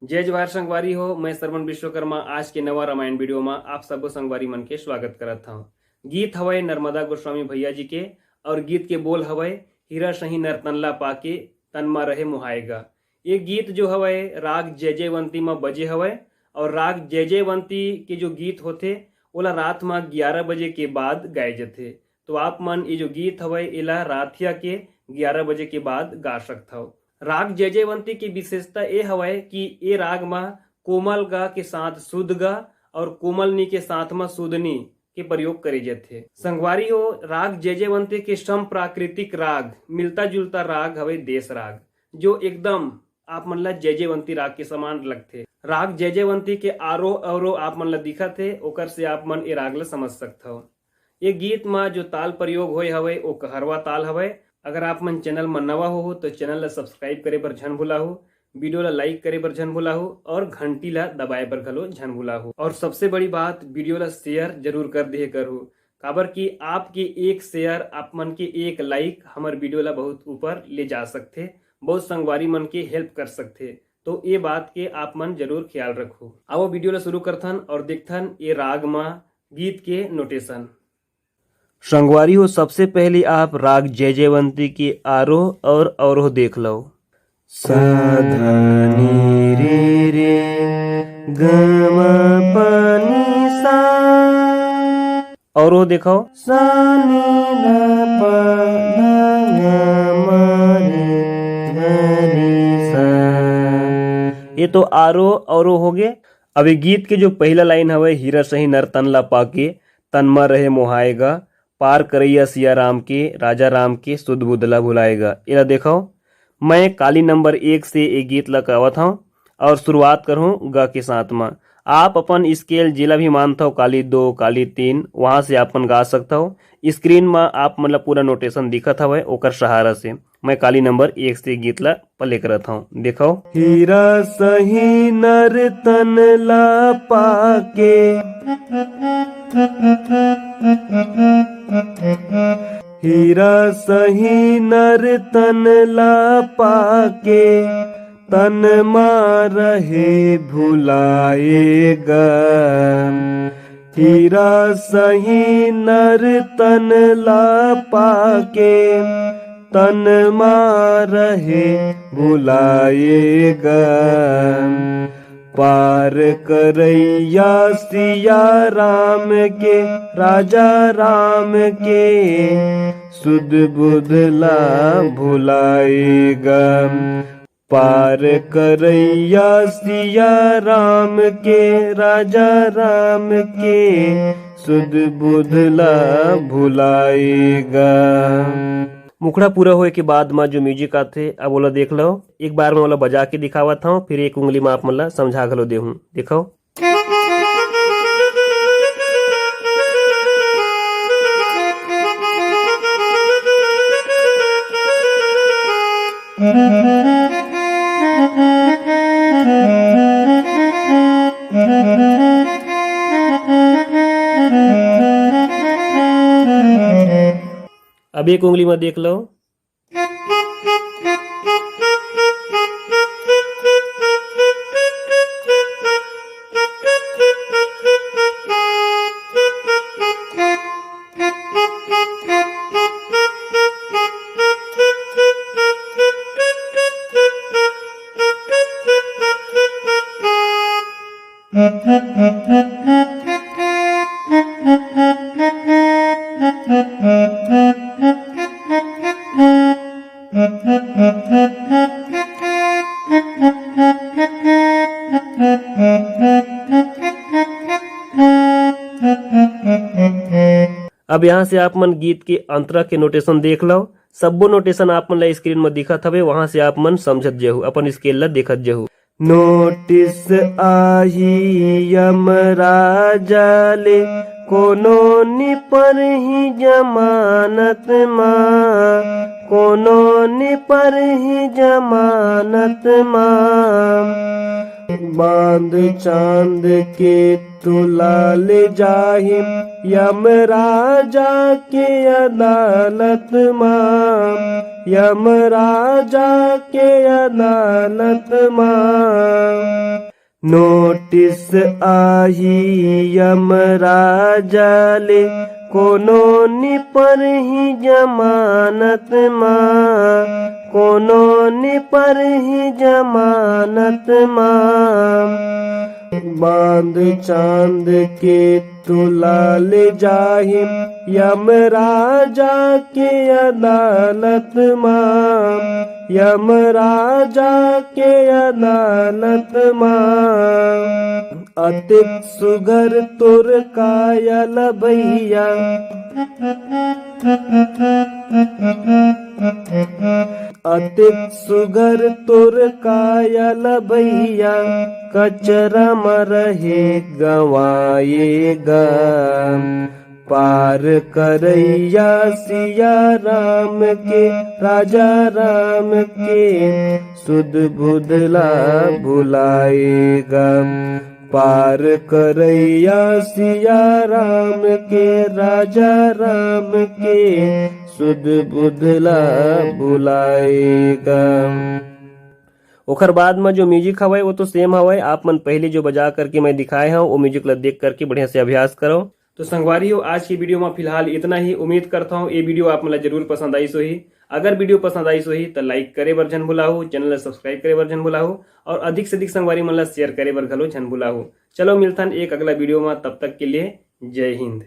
जय जवाहर संगवारी हो। मैं श्रवण विश्वकर्मा आज के नवा रामायण वीडियो में आप सबको संगवारी मन के स्वागत करता हूँ। गीत हवय नर्मदा गोस्वामी भैया जी के और गीत के बोल हवय हीरा सही नरतनला पाके तनमा रहे मुहाएगा। ये गीत जो हवय राग जय जयवंती में बजे हवय और राग जय जयवंती के जो गीत होते ओला रात में 11 बजे के बाद गाए जाते। तो आप मन ये जो गीत हवय एला रातिया के 11 बजे के बाद गा सकता हो। राग जय जयवंती की विशेषता ये हवय कि ये राग में कोमल गा के साथ शुद्ध गा और कोमलनी के साथ में शुद्धनी के प्रयोग करे जाते। संगवारी हो राग जय जयवंती के सम प्राकृतिक राग मिलता जुलता राग हवे देश राग जो एकदम आप मन ला जय जयवंती राग के समान लगते। राग जय जयवंती के आरोह अवरोह आप मन ला दिखत है ओकर से आप मन ये राग ला समझ सकते हो। ये गीत में जो ताल प्रयोग होए हवे वो कहरवा ताल हवे। अगर आप मन चैनल में नवा हो तो चैनल ला सब्सक्राइब करे पर झन भूला हो, वीडियो ला लाइक करे पर झन भूला हो और घंटी ला दबाए पर घलो झन भूला हो। और सबसे बड़ी बात वीडियो ला शेयर जरूर कर दे करो काबर कि आपके एक शेयर आप मन के एक लाइक हमार वीडियो ला बहुत ऊपर ले जा सकते, बहुत संगवारी मन के हेल्प कर सकते। तो ये बात के आप मन जरूर ख्याल रखो। आओ वीडियो ला शुरू करथन और देखथन ये राग मा गीत के नोटेशन। संगवारी हो सबसे पहले आप राग जय जयवंती की आरोह और अवरोह देख लो। सा धा नी रे रे ग म प नी सा। अवरोह देखो सा नी ध प ध ग म रे ध नी सा। ये तो आरोह अवरोह हो गए। अब ये गीत के जो पहला लाइन हवे हीरा सही नर तनला पाके तनमा रहे मोहाएगा पार करैया सिया राम के राजा राम के सुध बुदला भुलाएगा। इला देखो मैं काली नंबर 1 से एक गीत ला गावत हूँ और शुरुआत करूँ ग के साथ में। आप अपन स्केल जिला भी मानता हो काली 2 काली 3 वहां से अपन गा सकता हो। स्क्रीन में आप मतलब पूरा नोटेशन दिखत हवे ओकर सहारा से मैं काली नंबर 1 से गीत ला प्ले करत हूँ। देखो हीरा सही नर तन ला पाके हीरा सही नर तन ला पाके तन मा रहे भुलाएगा। हीरा सही नर तन ला पाके तन मा रहे भुलाएगा। पार करैया सिया राम के राजा राम के सुध बुधला भुलाएगा। पार करैया सिया राम के राजा राम के सुध बुधला भुलाएगा। मुखड़ा पूरा होए के बाद में जो म्यूजिक आते अब ओला देख लो। एक बार में ओला बजा के दिखावत हूँ फिर एक उंगली में आप मन ला समझा घलो देहूँ। देखो अब एक उंगली में देख लो। अब यहाँ से आप मन गीत के अंतरा के नोटेशन देख लो। सबो नोटेशन आप मन ला स्क्रीन में दिखत हवे वहां से आप मन समझत जहु अपन स्केल ला देखत जहु। नोटिस आही यमराजा ले कोनो निपर ही जमानत मां कोनो निपर ही जमानत मां बांध चांद के तुला ले जाहिम यमराजा के अदालत मां, यमराजा के अदालत मां। नोटिस आही यमराजा ले, कोनो नि पर ही जमानत मां, कोनो नि पर ही जमानत मां। बांध चांद के तुला ले जाहि, यमराजा के अदालत मां, यमराजा के अदालत मां। अतिक सुगर तुर कायल भैया, अतिक सुगर तुर कायल भैया, कचरा मरहे गवाएगा। पार करैया सिया राम के, राजा राम के, सुध बुधला भुलाएगा। पार करैया सिया राम के, राजा राम के, सुध बुधला भुलाएगा। ओकर बाद में जो म्यूजिक हवे वो तो सेम हवे, आप मन पहले जो बजा करके मैं दिखाए हूँ वो म्यूजिक ला देख करके बढ़िया से अभ्यास करो। तो संगवारियों, आज की वीडियो में फिलहाल इतना ही। उम्मीद करता हूँ ये वीडियो आप मला जरूर पसंद आई सोही। अगर वीडियो पसंद आई सोही तो लाइक करे बर झन भुलाहू, चैनल ला सब्सक्राइब करे बर झन भुलाहू और अधिक से अधिक संगवारी मन ला शेयर करे बर घलो झन भुलाहू। चलो मिलथन एक अगला वीडियो में, तब तक के लिए जय हिंद।